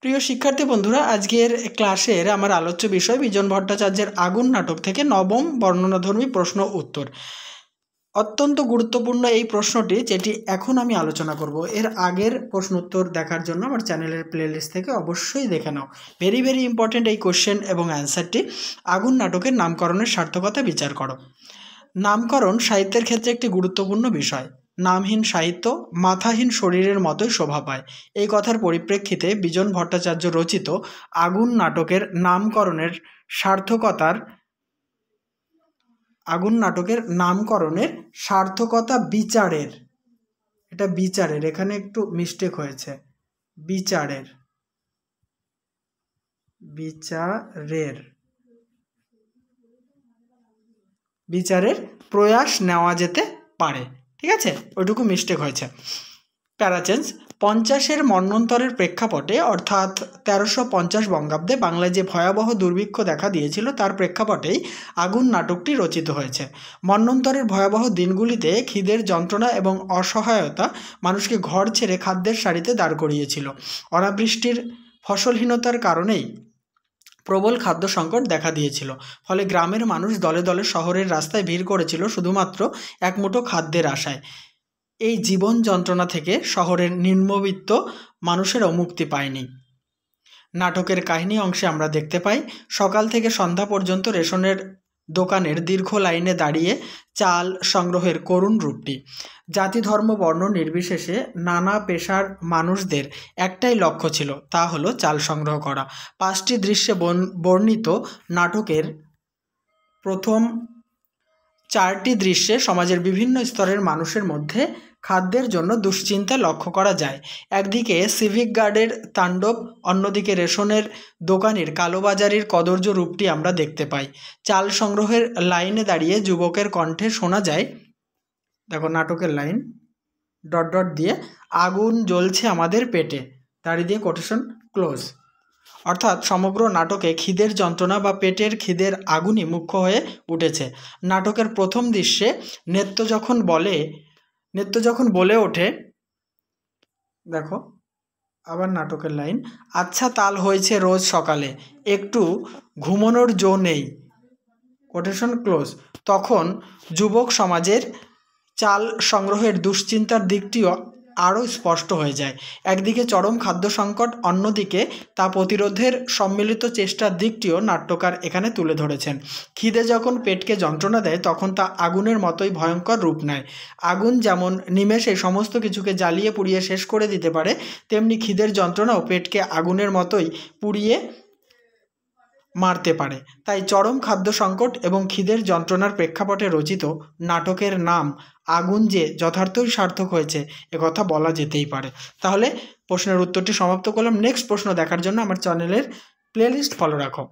প্রিয় শিক্ষার্থী বন্ধুরা, আজকের ক্লাসের আমার আলোচ্য বিষয় বিজন ভট্টাচার্যের আগুন নাটক থেকে নবম বর্ণনাধর্মী প্রশ্ন উত্তর। অত্যন্ত গুরুত্বপূর্ণ এই প্রশ্নটি, যেটি এখন আমি আলোচনা করব। এর আগের প্রশ্ন উত্তর দেখার জন্য আমার চ্যানেলের প্লেলিস্ট থেকে অবশ্যই দেখে নাও। ভেরি ভেরি ইম্পর্টেন্ট এই কোশ্চেন এবং অ্যান্সারটি। আগুন নাটকের নামকরণের সার্থকতা বিচার করো। নামকরণ সাহিত্যের ক্ষেত্রে একটি গুরুত্বপূর্ণ বিষয়। নামহীন সাহিত্য মাথাহীন শরীরের মতোই শোভা পায়। এই কথার পরিপ্রেক্ষিতে বিজন ভট্টাচার্য রচিত আগুন নাটকের নামকরণের সার্থকতা বিচারের, এটা বিচারের, এখানে একটু মিস্টেক হয়েছে, বিচারের প্রয়াস নেওয়া যেতে পারে। ঠিক আছে, ওইটুকু মিস্টেক হয়েছে। প্যারাচেঞ্জ 50-এর মন্বন্তরের প্রেক্ষাপটে, অর্থাৎ 1350 বঙ্গাব্দে বাংলায় যে ভয়াবহ দুর্ভিক্ষ দেখা দিয়েছিল তার প্রেক্ষাপটেই আগুন নাটকটি রচিত হয়েছে। মন্বন্তরের ভয়াবহ দিনগুলিতে খিদের যন্ত্রণা এবং অসহায়তা মানুষকে ঘর ছেড়ে খাদ্যের সারিতে দাঁড় করিয়েছিল। অনাবৃষ্টির ফসলহীনতার কারণেই প্রবল খাদ্য সংকট দেখা দিয়েছিল। ফলে গ্রামের মানুষ দলে দলে শহরের রাস্তায় ভিড় করেছিল শুধুমাত্র এক মুঠো খাদ্যের আশায়। এই জীবন যন্ত্রণা থেকে শহরের নিম্নবিত্ত মানুষেরও মুক্তি পায়নি। নাটকের কাহিনী অংশে আমরা দেখতে পাই সকাল থেকে সন্ধ্যা পর্যন্ত রেশনের দোকানের দীর্ঘ লাইনে দাঁড়িয়ে চাল সংগ্রহের করুণ রূপটি। জাতি ধর্ম বর্ণ নির্বিশেষে নানা পেশার মানুষদের একটাই লক্ষ্য ছিল, তা হলো চাল সংগ্রহ করা। 5টি দৃশ্যে বর্ণিত নাটকের প্রথম 4টি দৃশ্যে সমাজের বিভিন্ন স্তরের মানুষের মধ্যে খাদ্যের জন্য দুশ্চিন্তা লক্ষ্য করা যায়। একদিকে সিভিক গার্ডের তাণ্ডব, অন্যদিকে রেশনের দোকানের কালোবাজারির কদর্য রূপটি আমরা দেখতে পাই। চাল সংগ্রহের লাইনে দাঁড়িয়ে যুবকের কণ্ঠে শোনা যায়, দেখো নাটকের লাইন, ... দিয়ে আগুন জ্বলছে আমাদের পেটে, দাঁড়ি দিয়ে কোটেশন ক্লোজ। অর্থাৎ সমগ্র নাটকে খিদের যন্ত্রণা বা পেটের খিদের আগুনই মুখ্য হয়ে উঠেছে। নাটকের প্রথম দৃশ্যে নেত্য যখন বলে ওঠে, দেখো আবার নাটকের লাইন, আচ্ছা তাল হয়েছে রোজ সকালে, একটু ঘুমানোর জো নেই, কোটেশন ক্লোজ। তখন যুবক সমাজের চাল সংগ্রহের দুশ্চিন্তার দিকটিও আরও স্পষ্ট হয়ে যায়। একদিকে চরম খাদ্য সংকট, অন্যদিকে তা প্রতিরোধের সম্মিলিত চেষ্টার দিকটিও নাট্যকার এখানে তুলে ধরেছেন। খিদে যখন পেটকে যন্ত্রণা দেয় তখন তা আগুনের মতোই ভয়ঙ্কর রূপ নেয়। আগুন যেমন নিমেষে সমস্ত কিছুকে জ্বালিয়ে পুড়িয়ে শেষ করে দিতে পারে, তেমনি খিদের যন্ত্রণাও পেটকে আগুনের মতোই পুড়িয়ে মারতে পারে। তাই চরম খাদ্য সংকট এবং খিদের যন্ত্রণার প্রেক্ষাপটে রচিত নাটকের নাম আগুন যে যথার্থই সার্থক হয়েছে একথা বলা যেতেই পারে। তাহলে প্রশ্নের উত্তরটি সমাপ্ত করলাম। নেক্সট প্রশ্ন দেখার জন্য আমার চ্যানেলের প্লেলিস্ট ফলো রাখো।